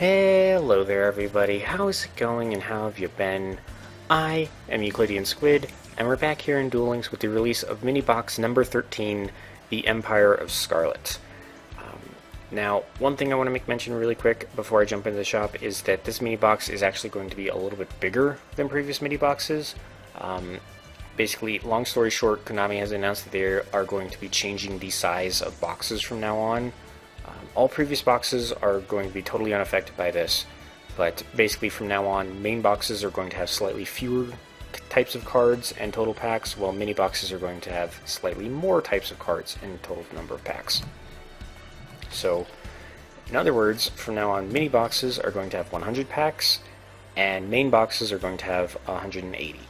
Hello there everybody, how is it going and how have you been? I am EuclideanSqd, and we're back here in Duel Links with the release of mini box number 13, The Empire of Scarlet. Now, one thing I want to make mention really quick before I jump into the shop is that this mini box is actually going to be a little bit bigger than previous mini boxes. Basically, long story short, Konami has announced that they are going to be changing the size of boxes from now on. All previous boxes are going to be totally unaffected by this, but basically from now on, main boxes are going to have slightly fewer types of cards and total packs, while mini boxes are going to have slightly more types of cards and total number of packs. So, in other words, from now on, mini boxes are going to have 100 packs, and main boxes are going to have 180.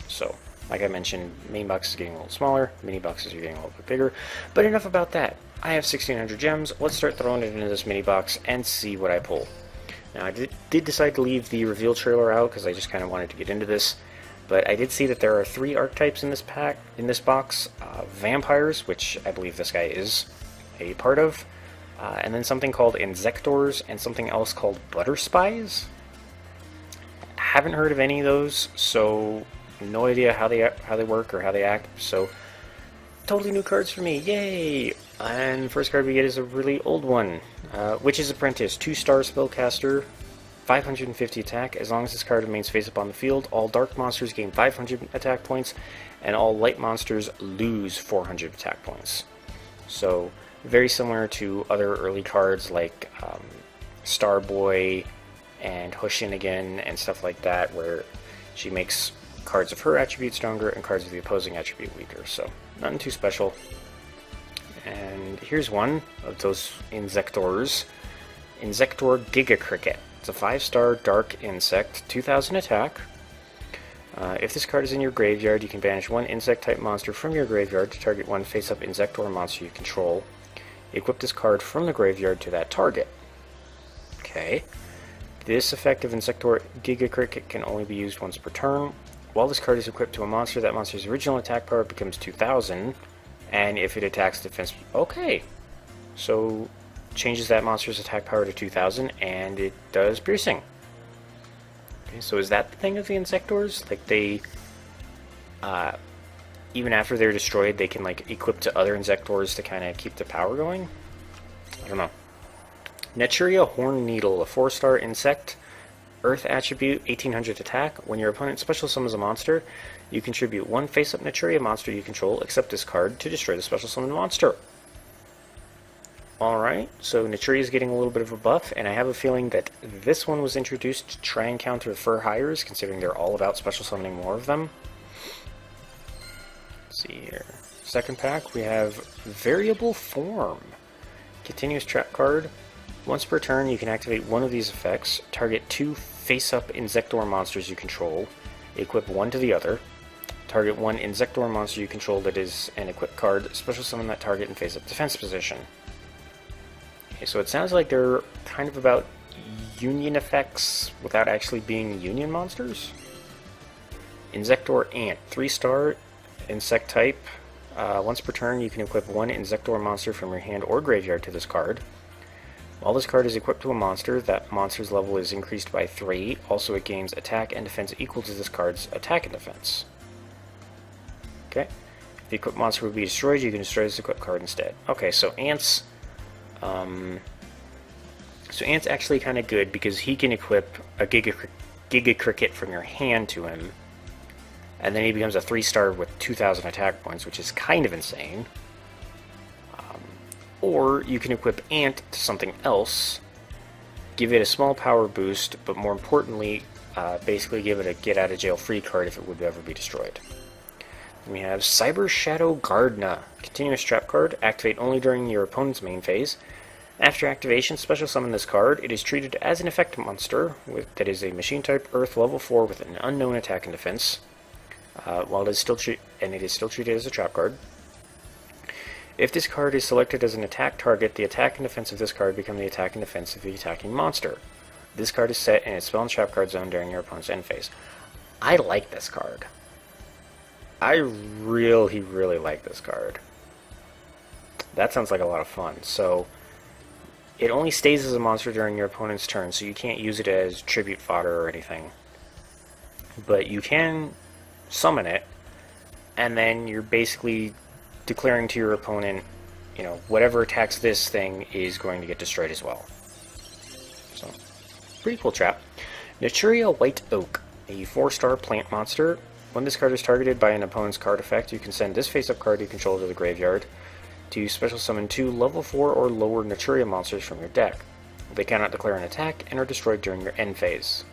So, like I mentioned, main boxes are getting a little smaller, mini boxes are getting a little bit bigger, but enough about that. I have 1600 gems, let's start throwing it into this mini box and see what I pull. Now I did decide to leave the reveal trailer out because I just kind of wanted to get into this, but I did see that there are 3 archetypes in this box, vampires, which I believe this guy is a part of, and then something called insectors and something else called butter spies. Haven't heard of any of those, so no idea how they work or how they act, so totally new cards for me, yay! And the first card we get is a really old one, Witch's Apprentice, 2-star spellcaster, 550 attack. As long as this card remains face up on the field, all dark monsters gain 500 attack points, and all light monsters lose 400 attack points. So, very similar to other early cards like Starboy and Hushin again and stuff like that, where she makes cards of her attribute stronger and cards of the opposing attribute weaker. So, nothing too special. And here's one of those insectors. Insector Giga Cricket. It's a 5-star dark insect, 2000 attack. If this card is in your graveyard, you can banish one insect-type monster from your graveyard to target one face-up insector monster you control. Equip this card from the graveyard to that target. Okay. This effect of Insector Giga Cricket can only be used once per turn. While this card is equipped to a monster, that monster's original attack power becomes 2000. And if it attacks defense... Okay. So, changes that monster's attack power to 2000, and it does piercing. Okay, so is that the thing of the Insectors? Like, they... even after they're destroyed, they can, like, equip to other Insectors to kind of keep the power going? I don't know. Naturia Horn Needle, a 4-star insect. Earth attribute, 1800 attack. When your opponent special summons a monster, you contribute one face-up Naturia monster you control, except this card, to destroy the special summoned monster. Alright, so Naturia is getting a little bit of a buff, and I have a feeling that this one was introduced to try and counter the Fur Hires, considering they're all about special summoning more of them. Let's see here. Second pack, we have Variable Form. Continuous trap card. Once per turn, you can activate one of these effects, target 2 face-up Insector monsters you control, equip one to the other, target one Insector monster you control that is an equipped card, special summon that target in face-up defense position. Okay, so it sounds like they're kind of about union effects without actually being union monsters. Insector Ant, 3-star, insect type. Once per turn, you can equip one Insector monster from your hand or graveyard to this card. While this card is equipped to a monster, that monster's level is increased by 3. Also, it gains attack and defense equal to this card's attack and defense. Okay. If the equipped monster would be destroyed, you can destroy this equipped card instead. Okay, so Ant's... Ant's actually kind of good because he can equip a Giga Cricket from your hand to him, and then he becomes a 3-star with 2000 attack points, which is kind of insane. Or you can equip Ant to something else, give it a small power boost, but more importantly, basically give it a get-out-of-jail-free card if it would ever be destroyed. We have Cyber Shadow Gardna, continuous trap card, activate only during your opponent's main phase. After activation, special summon this card. It is treated as an effect monster that is a machine type Earth level 4 with an unknown attack and defense, while it is still treated as a trap card. If this card is selected as an attack target, the attack and defense of this card become the attack and defense of the attacking monster. This card is set in its spell and trap card zone during your opponent's end phase. I like this card. I really like this card. That sounds like a lot of fun. So, it only stays as a monster during your opponent's turn, so you can't use it as tribute fodder or anything. But you can summon it, and then you're basically declaring to your opponent, you know, whatever attacks this thing is going to get destroyed as well. So, pretty cool trap. Naturia White Oak, a 4-star plant monster. When this card is targeted by an opponent's card effect, you can send this face-up card you control to the graveyard to special summon 2 level 4 or lower Naturia monsters from your deck. They cannot declare an attack and are destroyed during your end phase.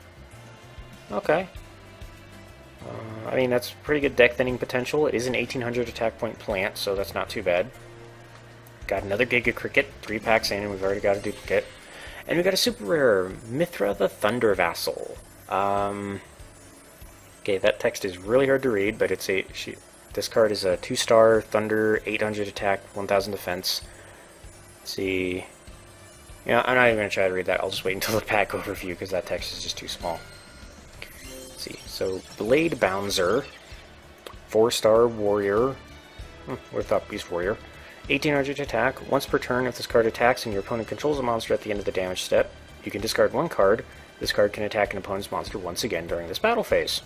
Okay. I mean, that's pretty good deck thinning potential. It is an 1800 attack point plant, so that's not too bad. Got another Giga Cricket, 3 packs in, and we've already got a duplicate. And we got a super rare, Mithra the Thunder Vassal. Okay, that text is really hard to read, but it's this card is a 2-star Thunder, 800 attack, 1000 defense. Let's see. Yeah, I'm not even going to try to read that. I'll just wait until the pack overview, because that text is just too small. Let's see. So, Blade Bouncer, 4-star Warrior, Orthop Beast Warrior, 1800 attack. Once per turn, if this card attacks and your opponent controls a monster at the end of the damage step, you can discard 1 card. This card can attack an opponent's monster once again during this battle phase.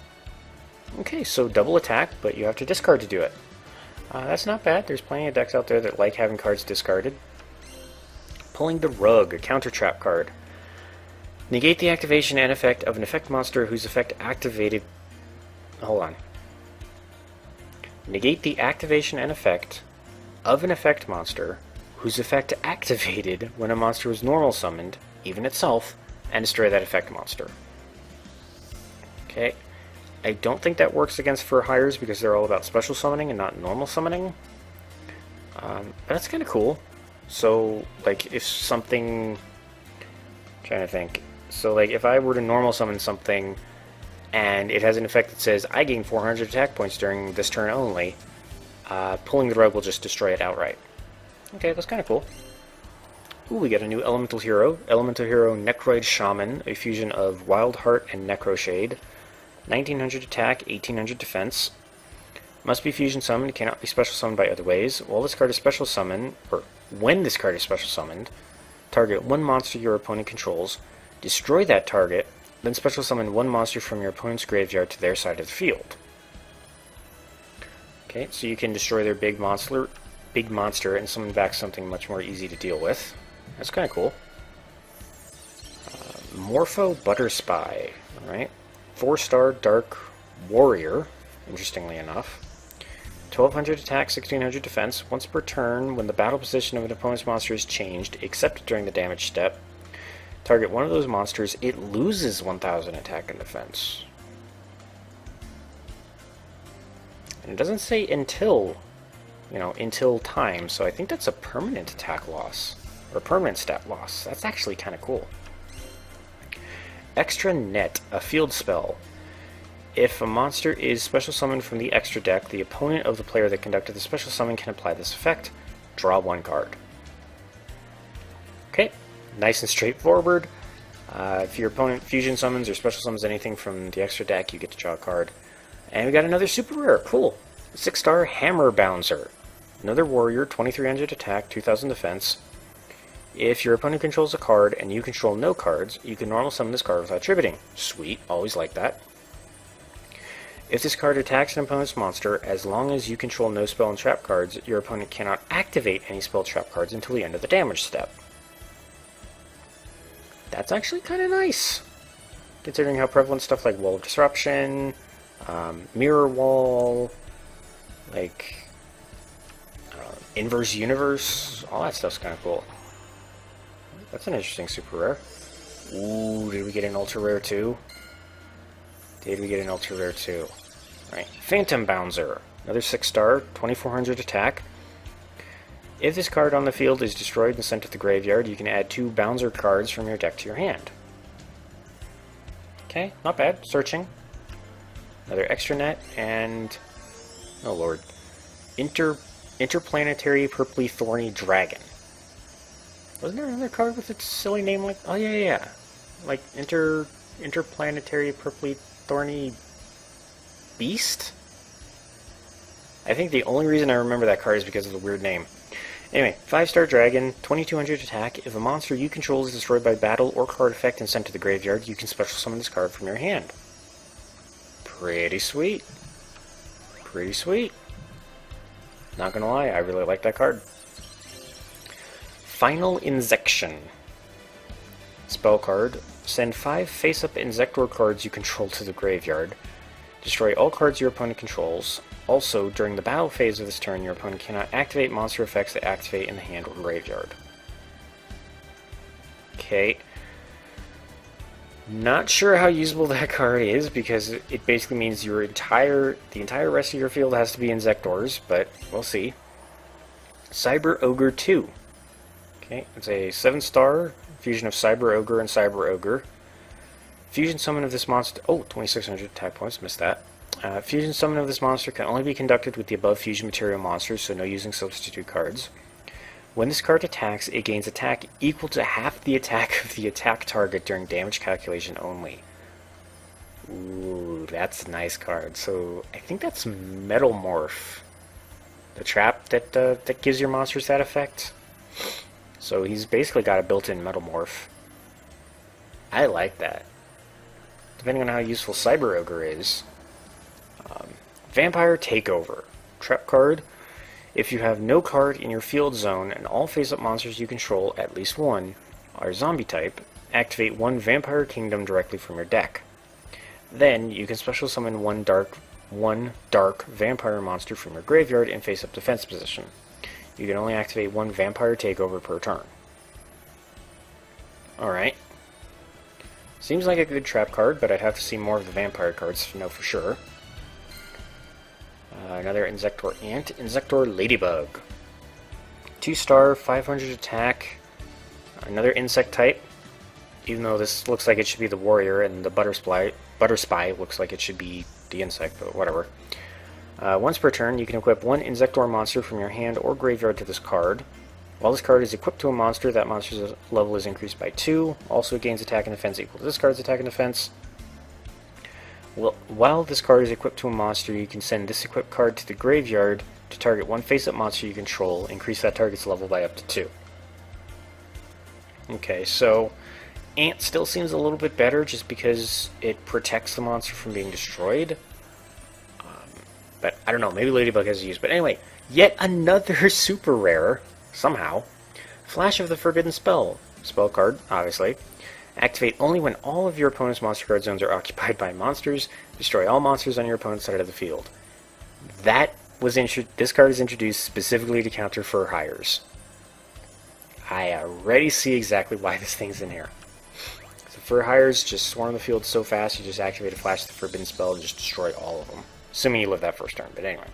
Okay, so double attack, but you have to discard to do it. That's not bad. There's plenty of decks out there that like having cards discarded. Pulling the Rug, a counter trap card. Negate the activation and effect of an effect monster whose effect activated... Hold on. Negate the activation and effect of an effect monster whose effect activated when a monster was normal summoned, even itself, and destroy that effect monster. Okay. I don't think that works against for hires because they're all about special summoning and not normal summoning. But that's kind of cool. So, like, if something... I'm trying to think. So, like, if I were to normal summon something and it has an effect that says, I gain 400 attack points during this turn only, pulling the Rug will just destroy it outright. Okay, that's kind of cool. Ooh, we get a new Elemental Hero. Elemental Hero Necroid Shaman, a fusion of Wild Heart and Necroshade. 1900 attack, 1800 defense. Must be fusion summoned, cannot be special summoned by other ways. While this card is special summoned, or when this card is special summoned, target 1 monster your opponent controls, destroy that target, then special summon 1 monster from your opponent's graveyard to their side of the field. Okay, so you can destroy their big monster and summon back something much more easy to deal with. That's kind of cool. Morpho Butter Spy. Alright. 4-star Dark Warrior, interestingly enough. 1200 attack, 1600 defense. Once per turn, when the battle position of an opponent's monster is changed, except during the damage step, target one of those monsters, it loses 1000 attack and defense. And it doesn't say until, until time, so I think that's a permanent attack loss, or permanent stat loss. That's actually kind of cool. Extra Net, a field spell. If a monster is special summoned from the extra deck, the opponent of the player that conducted the special summon can apply this effect. Draw 1 card. Okay, nice and straightforward. If your opponent fusion summons or special summons anything from the extra deck, you get to draw a card. And we got another super rare. Cool. 6-star Hammer Bouncer. Another warrior, 2300 attack, 2000 defense. If your opponent controls a card and you control no cards, you can normal summon this card without tributing. Sweet, always like that. If this card attacks an opponent's monster, as long as you control no spell and trap cards, your opponent cannot activate any spell trap cards until the end of the damage step. That's actually kind of nice, considering how prevalent stuff like Wall of Disruption, Mirror Wall, Inverse Universe, all that stuff's kind of cool. That's an interesting super rare. Ooh, did we get an ultra rare too? Did we get an ultra rare too? Right. Phantom Bouncer. Another 6-star, 2400 attack. If this card on the field is destroyed and sent to the graveyard, you can add 2 Bouncer cards from your deck to your hand. Okay, not bad. Searching. Another Extra Net, and... oh lord. Interplanetary Purply Thorny Dragon. Wasn't there another card with a silly name like... oh yeah. Like Interplanetary Purply Thorny Beast? I think the only reason I remember that card is because of the weird name. Anyway, 5-star dragon, 2200 attack. If a monster you control is destroyed by battle or card effect and sent to the graveyard, you can special summon this card from your hand. Pretty sweet. Pretty sweet. Not gonna lie, I really like that card. Final Inzection. Spell card. Send 5 face-up Inzektor cards you control to the graveyard. Destroy all cards your opponent controls. Also, during the battle phase of this turn, your opponent cannot activate monster effects that activate in the hand or graveyard. Okay. Not sure how usable that card is, because it basically means the entire rest of your field has to be Inzektors, but we'll see. Cyber Ogre 2. Okay, it's a 7-star fusion of Cyber Ogre and Cyber Ogre. Fusion summon of this monster... Oh, 2600 attack points, missed that. Fusion summon of this monster can only be conducted with the above fusion material monsters, so no using substitute cards. When this card attacks, it gains attack equal to half the attack of the attack target during damage calculation only. Ooh, that's a nice card. So, I think that's Metal Morph. The trap that gives your monsters that effect. So he's basically got a built-in Metal Morph. I like that. Depending on how useful Cyber Ogre is. Vampire Takeover. Trap card. If you have no card in your field zone and all face-up monsters you control, at least one, are zombie type, activate 1 Vampire Kingdom directly from your deck. Then, you can special summon one dark vampire monster from your graveyard in face-up defense position. You can only activate 1 Vampire Takeover per turn. Alright. Seems like a good trap card, but I'd have to see more of the vampire cards to know for sure. Another Inzektor Ant, Inzektor Ladybug. 2-star, 500 attack. Another insect type. Even though this looks like it should be the warrior, and the Butterspy looks like it should be the insect, but whatever. Once per turn, you can equip 1 Inzektor monster from your hand or graveyard to this card. While this card is equipped to a monster, that monster's level is increased by 2. Also, it gains attack and defense equal to this card's attack and defense. Well, while this card is equipped to a monster, you can send this equipped card to the graveyard to target 1 face-up monster you control, increase that target's level by up to 2. Okay, so Ant still seems a little bit better just because it protects the monster from being destroyed. But I don't know, maybe Ladybug has use. But anyway, yet another super rare, somehow. Flash of the Forbidden Spell. Spell card, obviously. Activate only when all of your opponent's monster card zones are occupied by monsters. Destroy all monsters on your opponent's side of the field. This card is introduced specifically to counter Fur Hires. I already see exactly why this thing's in here. So Fur Hires just swarm the field so fast, you just activate a Flash of the Forbidden Spell and just destroy all of them. Assuming you live that first turn, but anyway.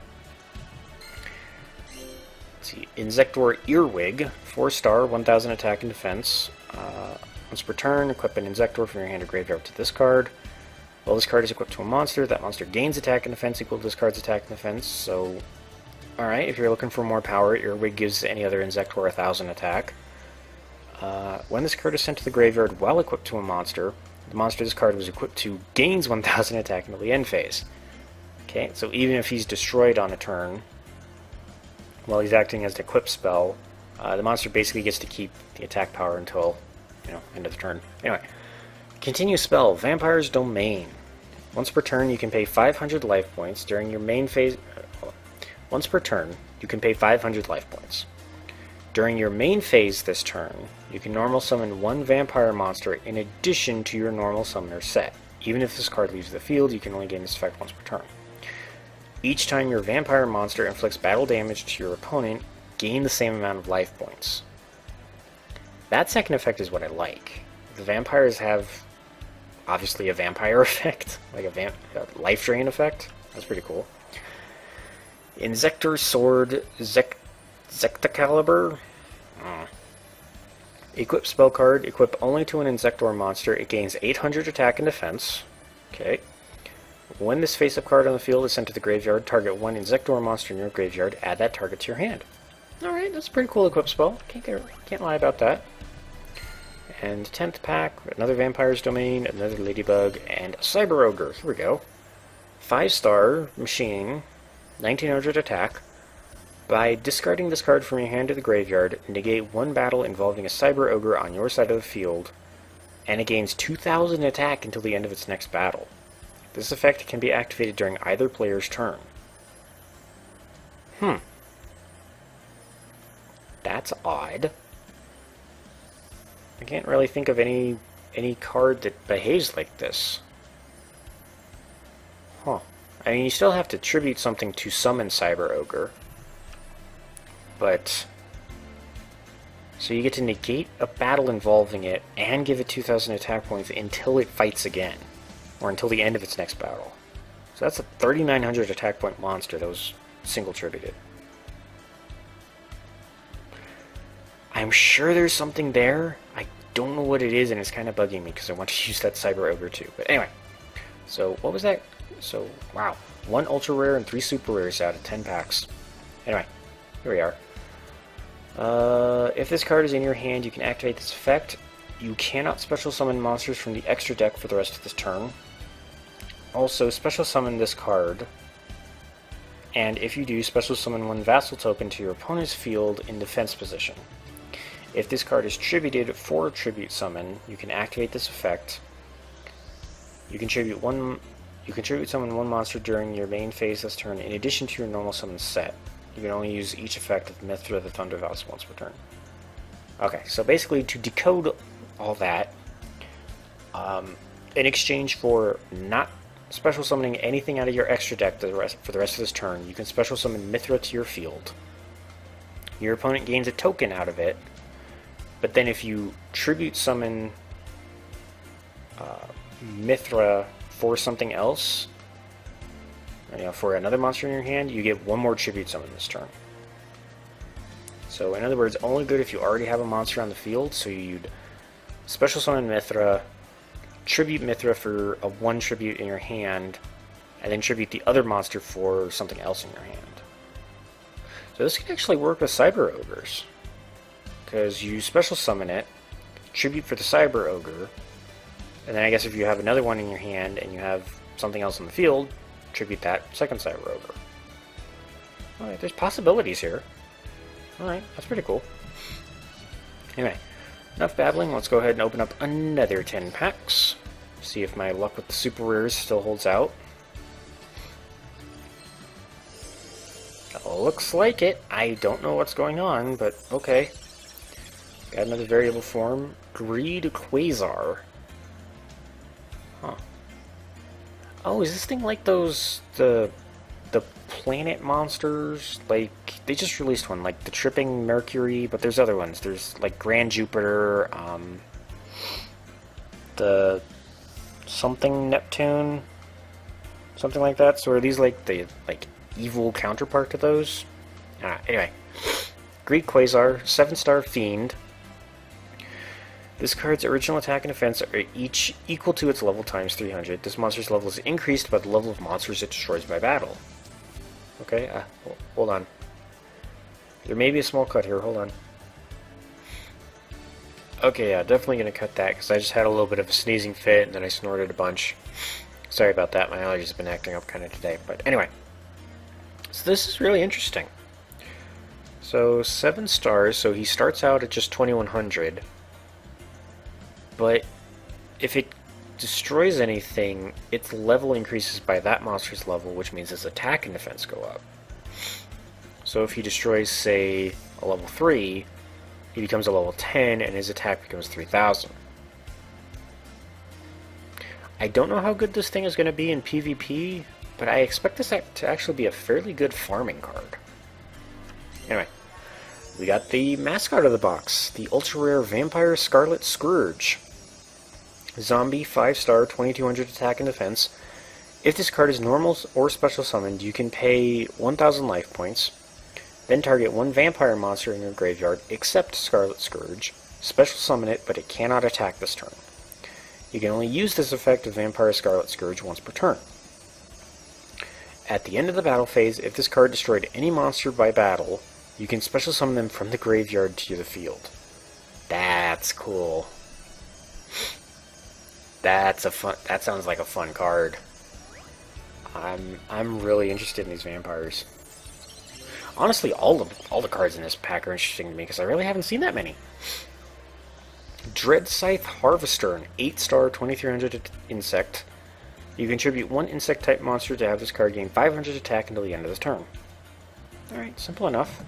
Let's see. Inzektor Earwig, 4-star, 1000 attack and defense. Once per turn, equip an Inzektor from your hand or graveyard to this card. While this card is equipped to a monster, that monster gains attack and defense equal to this card's attack and defense. So, alright, if you're looking for more power, Earwig gives any other Inzektor 1000 attack. When this card is sent to the graveyard while equipped to a monster, the monster this card was equipped to gains 1000 attack until the end phase. Okay, so even if he's destroyed on a turn, while he's acting as an equip spell, the monster basically gets to keep the attack power until, end of the turn. Anyway, continue spell, Vampire's Domain. Once per turn, you can pay 500 life points. During your main phase... Once per turn, you can pay 500 life points. During your main phase this turn, you can normal summon 1 vampire monster in addition to your normal summoner set. Even if this card leaves the field, you can only gain this effect once per turn. Each time your vampire monster inflicts battle damage to your opponent, gain the same amount of life points. That second effect is what I like. The vampires have, obviously, a vampire effect, like a life drain effect. That's pretty cool. Inzektor Sword Zectacaliber. Equip spell card. Equip only to an Inzektor monster. It gains 800 attack and defense. Okay. When this face-up card on the field is sent to the graveyard, target 1 Inzektor monster in your graveyard. Add that target to your hand. Alright, that's a pretty cool equip spell. Can't lie about that. And 10th pack, another Vampire's Domain, another Ladybug, and a Cyber Ogre. Here we go. 5-star machine, 1900 attack. By discarding this card from your hand to the graveyard, negate one battle involving a Cyber Ogre on your side of the field, and it gains 2,000 attack until the end of its next battle. This effect can be activated during either player's turn. That's odd. I can't really think of any card that behaves like this. Huh. I mean, you still have to tribute something to summon Cyber Ogre. But... So you get to negate a battle involving it and give it 2,000 attack points until it fights again. Or until the end of its next battle. So that's a 3,900 attack point monster that was single tributed. I'm sure there's something there. I don't know what it is, and it's kind of bugging me because I want to use that Cyber Ogre too. But anyway, so what was that? So, wow. 1 ultra rare and 3 super rares out of 10 packs. Anyway, here we are. If this card is in your hand, you can activate this effect. You cannot special summon monsters from the extra deck for the rest of this turn. Also, special summon this card, and if you do, special summon 1 vassal token to your opponent's field in defense position. If this card is tributed for a tribute summon, you can activate this effect. You can tribute summon 1 monster during your main phase this turn, in addition to your normal summon set. You can only use each effect of Mithra the Thunder Vassal once per turn. Okay, so basically to decode all that, in exchange for not special summoning anything out of your extra deck for the rest of this turn, you can special summon Mithra to your field. Your opponent gains a token out of it, but then if you tribute summon Mithra for something else, for another monster in your hand, you get 1 more tribute summon this turn. So in other words, only good if you already have a monster on the field, so you'd special summon Mithra, tribute Mithra for a 1 tribute in your hand, and then tribute the other monster for something else in your hand. So this can actually work with Cyber Ogres, because you special summon it, tribute for the Cyber Ogre, and then I guess if you have another one in your hand and you have something else on the field, tribute that second Cyber Ogre. Alright, there's possibilities here. Alright, that's pretty cool. Anyway, enough babbling, let's go ahead and open up another 10 packs. See if my luck with the super rares still holds out. Looks like it. I don't know what's going on, but okay. Got another variable form. Greed Quasar. Huh. Oh, is this thing like those, the planet monsters? Like, they just released one, like the Tripping Mercury, but there's other ones. There's like Grand Jupiter, the something Neptune, something like that. So are these like the evil counterpart to those? Anyway, Greed Quasar, 7-star Fiend. This card's original attack and defense are each equal to its level times 300. This monster's level is increased by the level of monsters it destroys by battle. Okay, hold on. There may be a small cut here, hold on. Okay, yeah, definitely going to cut that, because I just had a little bit of a sneezing fit, and then I snorted a bunch. Sorry about that, my allergies have been acting up kind of today. But anyway, so this is really interesting. So, 7 stars, so he starts out at just 2,100. But if it destroys anything, its level increases by that monster's level, which means its attack and defense go up. So if he destroys, say, a level 3, he becomes a level 10, and his attack becomes 3,000. I don't know how good this thing is going to be in PvP, but I expect this to actually be a fairly good farming card. Anyway, we got the mascot of the box, the ultra-rare Vampire Scarlet Scourge. Zombie, 5-star, 2,200 attack and defense. If this card is normal or special summoned, you can pay 1,000 life points, then target 1 vampire monster in your graveyard, except Scarlet Scourge, special summon it, but it cannot attack this turn. You can only use this effect of Vampire Scarlet Scourge once per turn. At the end of the battle phase, if this card destroyed any monster by battle, you can special summon them from the graveyard to the field. That's cool. That sounds like a fun card. I'm really interested in these vampires. Honestly, all the cards in this pack are interesting to me because I really haven't seen that many. Dread Scythe Harvester, an 8-star 2300 insect. You contribute 1 insect-type monster to have this card gain 500 attack until the end of this turn. Alright, simple enough.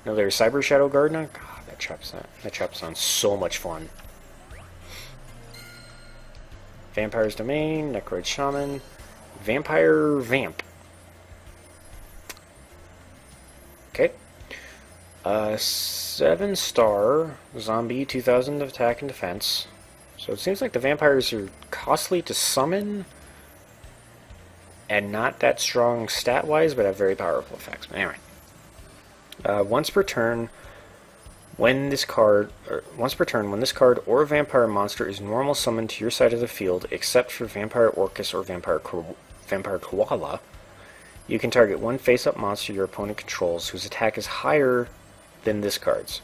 Another Cyber Shadow Gardener. God, that trap sounds so much fun. Vampire's Domain, Necroid Shaman, Vampire Vamp. Okay. 7-star zombie, 2000 of attack and defense. So it seems like the vampires are costly to summon and not that strong stat-wise, but have very powerful effects. But anyway, once per turn, when this card or a vampire monster is normal summoned to your side of the field, except for Vampire Orcus or Vampire Koala, you can target 1 face-up monster your opponent controls whose attack is higher than this card's.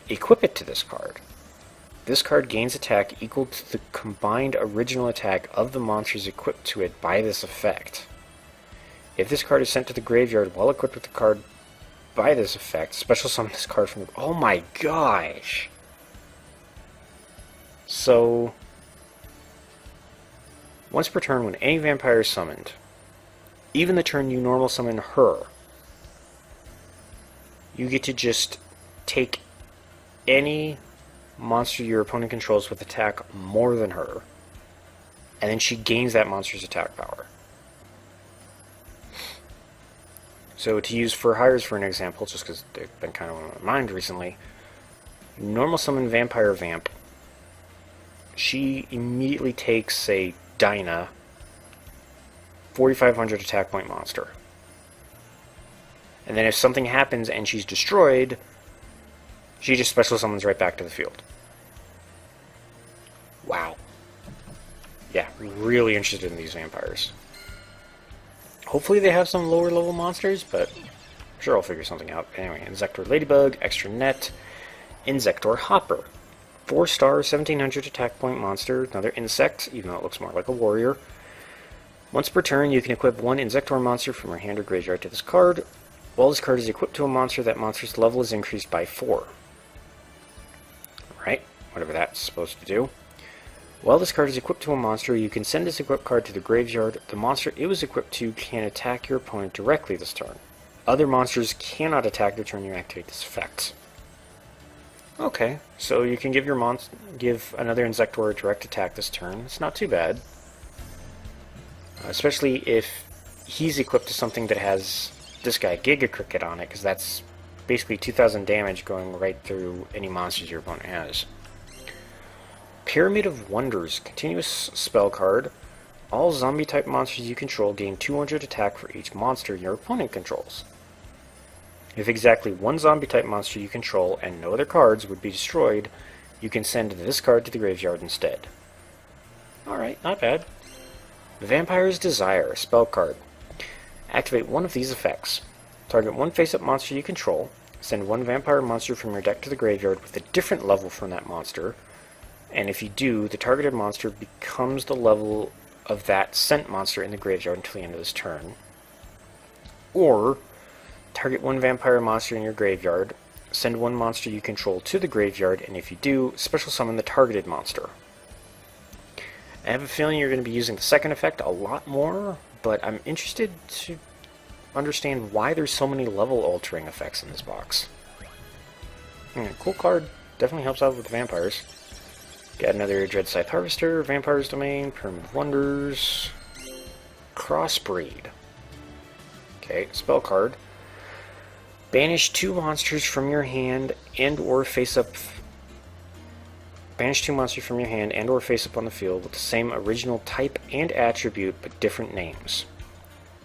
Equip it to this card. This card gains attack equal to the combined original attack of the monsters equipped to it by this effect. If this card is sent to the graveyard while equipped with the card by this effect, special summon this card from the... Oh my gosh! So, once per turn when any vampire is summoned, even the turn you normal summon her, you get to just take any monster your opponent controls with attack more than her, and then she gains that monster's attack power. So to use for hires for an example, just because they've been kind of on my mind recently, normal summon Vampire Vamp, she immediately takes a Dinah 4500 attack point monster. And then if something happens and she's destroyed, she just special summons right back to the field. Wow. Yeah, really interested in these vampires. Hopefully they have some lower level monsters, but I'm sure I'll figure something out. Anyway, Insector Ladybug, Extra Net, Insector Hopper. 4-star, 1700 attack point monster, another insect, even though it looks more like a warrior. Once per turn, you can equip 1 Insector monster from your hand or graveyard to this card. While this card is equipped to a monster, that monster's level is increased by 4. Alright, whatever that's supposed to do. While this card is equipped to a monster, you can send this equipped card to the graveyard. The monster it was equipped to can attack your opponent directly this turn. Other monsters cannot attack the turn you activate this effect. Okay, so you can give give another Insector a direct attack this turn. It's not too bad. Especially if he's equipped to something that has this guy, Giga Cricket, on it, because that's basically 2000 damage going right through any monsters your opponent has. Pyramid of Wonders, continuous spell card. All zombie-type monsters you control gain 200 attack for each monster your opponent controls. If exactly 1 zombie-type monster you control and no other cards would be destroyed, you can send this card to the graveyard instead. Alright, not bad. Vampire's Desire, spell card. Activate 1 of these effects. Target 1 face-up monster you control. Send 1 vampire monster from your deck to the graveyard with a different level from that monster. And if you do, the targeted monster becomes the level of that sent monster in the graveyard until the end of this turn. Or, target 1 vampire monster in your graveyard. Send 1 monster you control to the graveyard, and if you do, special summon the targeted monster. I have a feeling you're going to be using the second effect a lot more, but I'm interested to understand why there's so many level altering effects in this box. Cool card. Definitely helps out with the vampires. Got another Dread Scythe Harvester, Vampire's Domain, Pyramid of Wonders, Crossbreed. Okay, spell card. Banish 2 monsters from your hand and or face up. Banish 2 monsters from your hand and or face up on the field with the same original type and attribute but different names.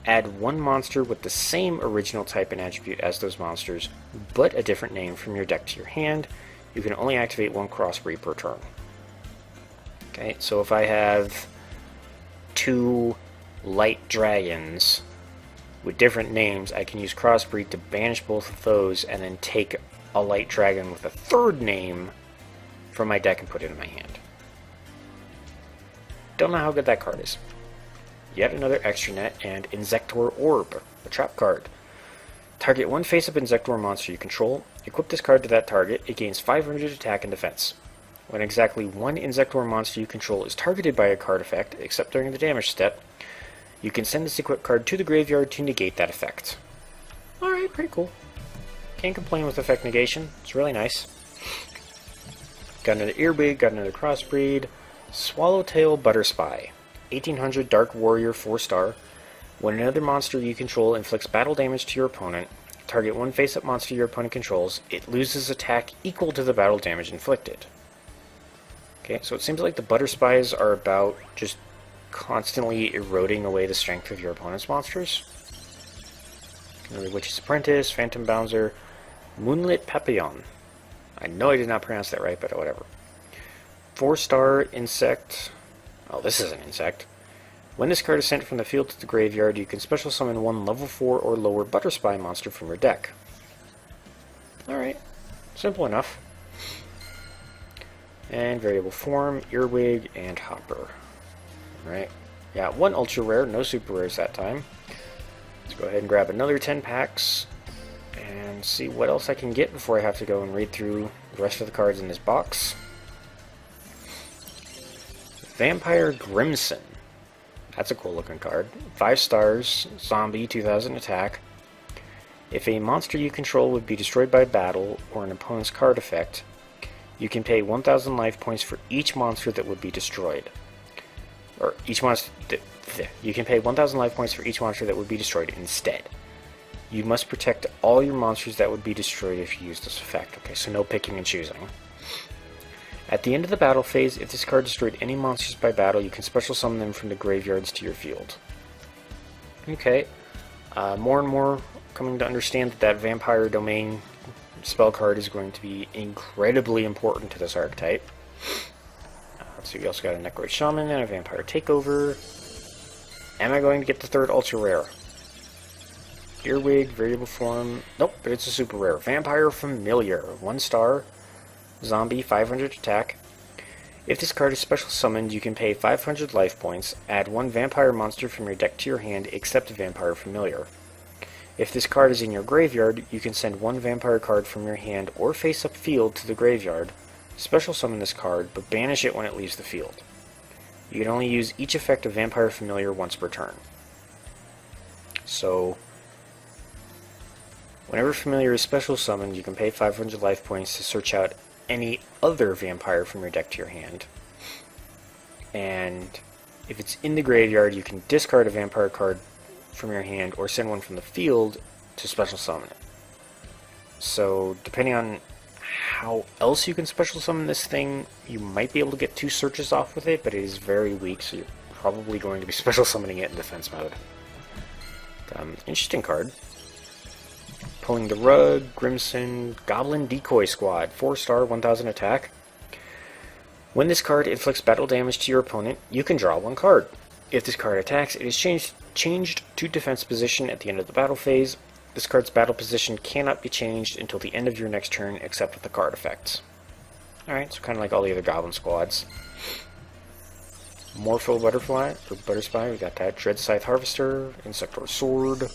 Add 1 monster with the same original type and attribute as those monsters, but a different name from your deck to your hand. You can only activate 1 Crossbreed per turn. Okay, so if I have 2 light dragons with different names, I can use Crossbreed to banish both of those and then take a light dragon with a 3rd name from my deck and put it in my hand. Don't know how good that card is. Yet another Extra Net and Insector Orb, a trap card. Target one face-up Insector monster you control. Equip this card to that target. It gains 500 attack and defense. When exactly one Insector monster you control is targeted by a card effect, except during the damage step, you can send this equipped card to the graveyard to negate that effect. Alright, pretty cool. Can't complain with effect negation. It's really nice. Got another Earwig, got another Crossbreed. Swallowtail Butterspy. 1800 Dark Warrior 4-star. When another monster you control inflicts battle damage to your opponent, target one face-up monster your opponent controls, it loses attack equal to the battle damage inflicted. Okay, so it seems like the Butterspies are about just constantly eroding away the strength of your opponent's monsters. Another Witch's Apprentice, Phantom Bouncer, Moonlit Papillon. I know I did not pronounce that right, but whatever. 4-star insect. Oh, this is an insect. When this card is sent from the field to the graveyard, you can special summon one level 4 or lower Butterspy monster from your deck. Alright, simple enough. And variable form, Earwig, and Hopper. Alright, yeah, one ultra rare, no super rares that time. Let's go ahead and grab another 10 packs and see what else I can get before I have to go and read through the rest of the cards in this box. Vampire Grimson. That's a cool looking card. 5 stars, zombie, 2000 attack. If a monster you control would be destroyed by battle or an opponent's card effect, you can pay 1000 life points for each monster that would be destroyed. Or each monster. You can pay 1000 life points for each monster that would be destroyed instead. You must protect all your monsters that would be destroyed if you use this effect. Okay, so no picking and choosing. At the end of the battle phase, if this card destroyed any monsters by battle, you can special summon them from the graveyards to your field. Okay, more and more coming to understand that Vampire Domain spell card is going to be incredibly important to this archetype. Let's see, we also got a Necroid Shaman and a Vampire Takeover. Am I going to get the third ultra rare? Earwig, variable form. Nope, but it's a super rare. Vampire Familiar, 1 star. Zombie, 500 attack. If this card is special summoned, you can pay 500 life points, add 1 vampire monster from your deck to your hand, except a Vampire Familiar. If this card is in your graveyard, you can send 1 vampire card from your hand or face-up field to the graveyard, special summon this card, but banish it when it leaves the field. You can only use each effect of Vampire Familiar once per turn. So, whenever Familiar is special summoned, you can pay 500 life points to search out any other vampire from your deck to your hand. And if it's in the graveyard, you can discard a vampire card from your hand or send one from the field to special summon it. So depending on how else you can special summon this thing, you might be able to get 2 searches off with it, but it is very weak, so you're probably going to be special summoning it in defense mode. Interesting card. Pulling the Rug, Grimson, Goblin Decoy Squad, 4 star, 1000 attack. When this card inflicts battle damage to your opponent, you can draw 1 card. If this card attacks, it is changed to defense position at the end of the battle phase. This card's battle position cannot be changed until the end of your next turn, except with the card effects. Alright, so kind of like all the other Goblin squads. Morpho Butterfly, or Butterspy, we got that. Dread Scythe Harvester, Insector Sword,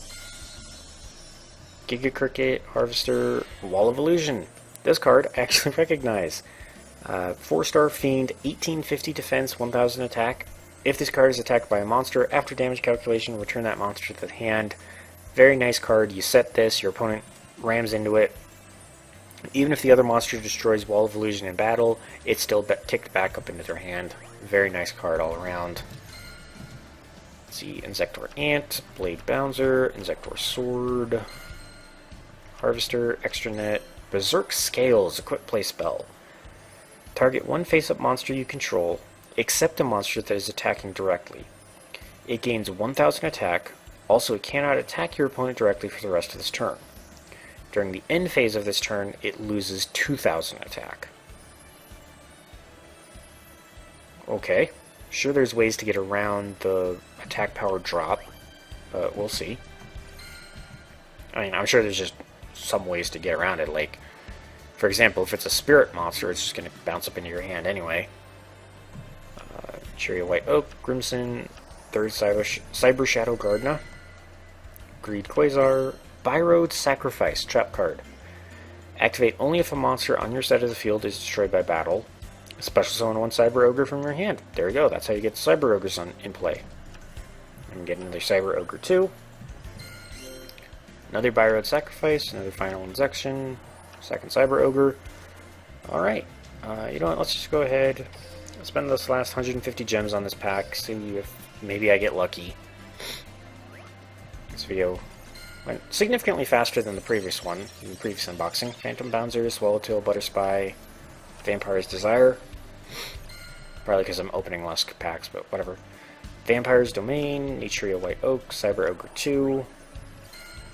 Giga Cricket, Harvester, Wall of Illusion. This card I actually recognize. 4 star Fiend, 1850 defense, 1000 attack. If this card is attacked by a monster, after damage calculation, return that monster to the hand. Very nice card. You set this, your opponent rams into it. Even if the other monster destroys Wall of Illusion in battle, it's still kicked back up into their hand. Very nice card all around. Let's see, Insector Ant, Blade Bouncer, Insector Sword, Harvester, Extranet, Berserk Scales, Equip Play Spell. Target 1 face-up monster you control, except a monster that is attacking directly. It gains 1000 attack, also it cannot attack your opponent directly for the rest of this turn. During the end phase of this turn, it loses 2000 attack. Okay, sure there's ways to get around the attack power drop, but we'll see. I mean, I'm sure there's just some ways to get around it, like, for example, if it's a spirit monster, it's just going to bounce up into your hand anyway. Cherry White Oak, Grimson, 3rd Cyber Shadow Gardener, Greed Quasar, Byroad Sacrifice, trap card. Activate only if a monster on your side of the field is destroyed by battle. Special summon one Cyber Ogre from your hand. There we go, that's how you get the Cyber Ogres in play. And get another Cyber Ogre too. Another Byroad Sacrifice, another Final Injection, second Cyber Ogre. Alright, you know what, let's just go ahead, spend this last 150 gems on this pack, see if maybe I get lucky. This video went significantly faster than the previous one, in the previous unboxing. Phantom Bouncer, Swallowtail, Butterspi, Vampire's Desire. Probably because I'm opening less packs, but whatever. Vampire's Domain, Naturia White Oak, Cyber Ogre 2.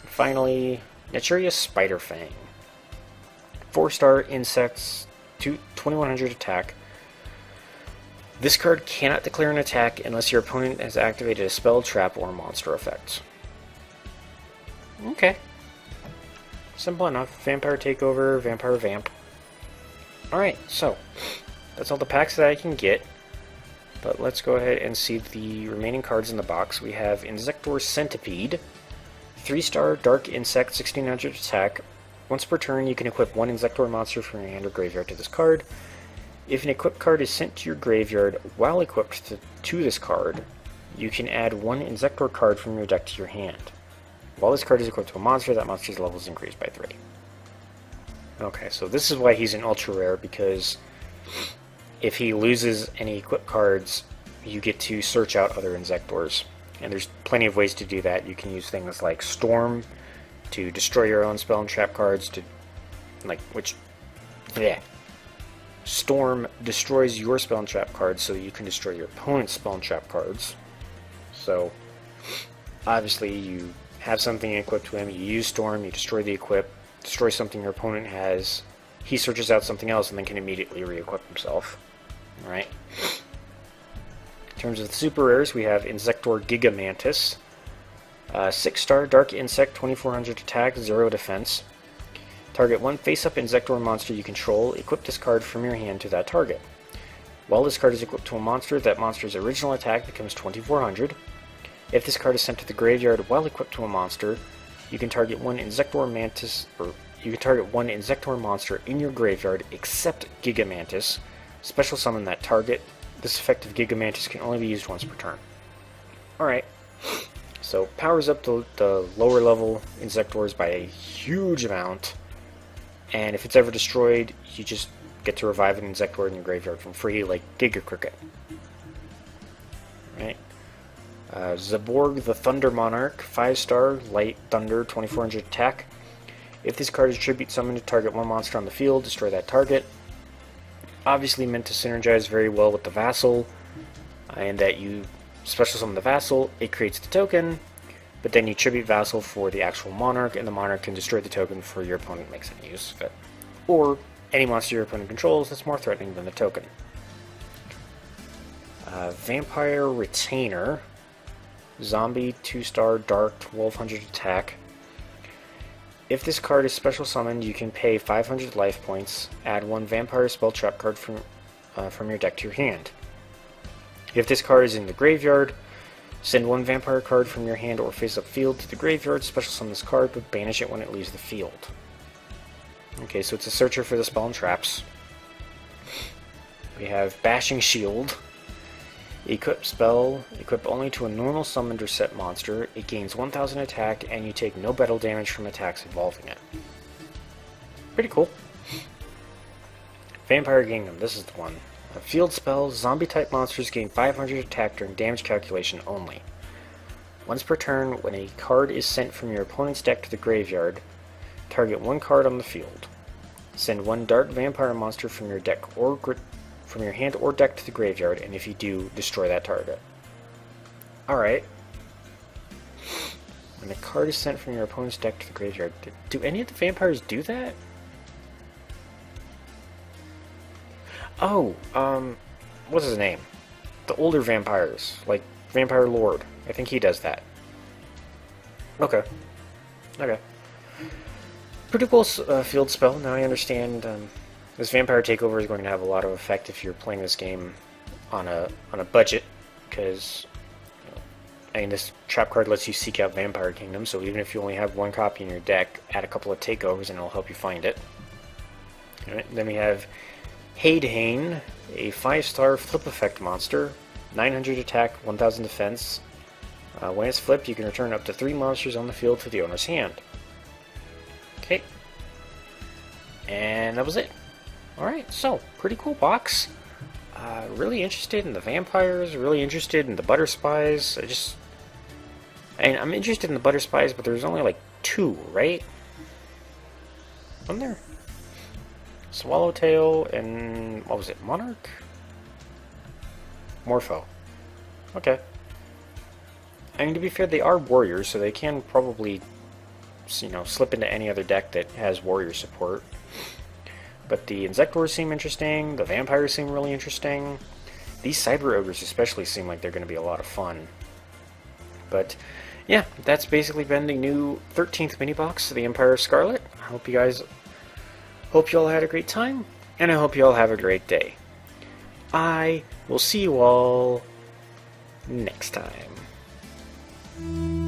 Finally, Naturia Spider Fang. 4-star Insects, 2100 attack. This card cannot declare an attack unless your opponent has activated a spell, trap, or monster effect. Okay. Simple enough. Vampire Takeover, Vampire Vamp. Alright, so that's all the packs that I can get. But let's go ahead and see the remaining cards in the box. We have Insector Centipede, 3-star Dark Insect, 1600 attack. Once per turn, you can equip one Insector monster from your hand or graveyard to this card. If an equipped card is sent to your graveyard while equipped to this card, you can add one Insector card from your deck to your hand. While this card is equipped to a monster, that monster's level is increased by 3. Okay, so this is why he's an ultra rare, because if he loses any equipped cards, you get to search out other Insectors. And there's plenty of ways to do that. You can use things like Storm to destroy your own spell and trap cards, Storm destroys your spell and trap cards, so you can destroy your opponent's spell and trap cards. So, obviously, you have something equipped to him, you use Storm, you destroy the equip, destroy something your opponent has, he searches out something else and then can immediately re-equip himself. Alright. In terms of the super rares, we have Insector Gigamantis, 6-star Dark Insect, 2400 attack, 0 defense. Target one face-up Insector monster you control, equip this card from your hand to that target. While this card is equipped to a monster, that monster's original attack becomes 2400. If this card is sent to the graveyard while equipped to a monster, you can target one Insector monster in your graveyard except Gigamantis. Special summon that target. This effect of Gigamantis can only be used once per turn. Alright, so powers up the lower level Insectors by a huge amount, and if it's ever destroyed, you just get to revive an Insector in your graveyard for free, like Giga Cricket. Right. Zaborg the Thunder Monarch, 5-star, Light Thunder, 2400 attack. If this card is tribute summoned to target one monster on the field, destroy that target. Obviously meant to synergize very well with the Vassal, and that you special summon the Vassal, it creates the token, but then you tribute Vassal for the actual Monarch, and the Monarch can destroy the token before your opponent makes any use of it. Or any monster your opponent controls that's more threatening than the token. Vampire Retainer, Zombie, 2-star, Dark, 1200 attack. If this card is special summoned, you can pay 500 life points, add one Vampire spell trap card from your deck to your hand. If this card is in the graveyard, send one Vampire card from your hand or face-up field to the graveyard, special summon this card, but banish it when it leaves the field. Okay, so it's a searcher for the spell and traps. We have Bashing Shield. Equip spell, equip only to a normal summoned or set monster. It gains 1000 attack, and you take no battle damage from attacks involving it. Pretty cool. Vampire Gingham, this is the one. A field spell, zombie-type monsters gain 500 attack during damage calculation only. Once per turn, when a card is sent from your opponent's deck to the graveyard, target one card on the field. Send one Dark Vampire monster from your deck or from your hand or deck to the graveyard, and if you do, destroy that target. Alright. When a card is sent from your opponent's deck to the graveyard, do any of the vampires do that? Oh, what's his name? The older vampires, like Vampire Lord. I think he does that. Okay. Okay. Pretty cool field spell. Now I understand this Vampire Takeover is going to have a lot of effect if you're playing this game on a budget, because And this trap card lets you seek out Vampire Kingdom, so even if you only have one copy in your deck, add a couple of takeovers and it'll help you find it. Alright, then we have Haidhane, a 5-star flip effect monster, 900 attack, 1000 defense. When it's flipped, you can return up to 3 monsters on the field to the owner's hand. Okay. And that was it. Alright, so, pretty cool box. Really interested in the vampires, really interested in the butter spies. I'm interested in the butter spies, but there's only like 2, right? Wasn't there? Swallowtail and, what was it, Monarch? Morpho. Okay. I mean, to be fair, they are warriors, so they can probably, you know, slip into any other deck that has warrior support. But the Insectors seem interesting, the vampires seem really interesting. These Cyber Ogres especially seem like they're going to be a lot of fun. But, yeah, that's basically been the new 13th mini-box of the Empire of Scarlet. I hope you all had a great time, and I hope you all have a great day. I will see you all next time.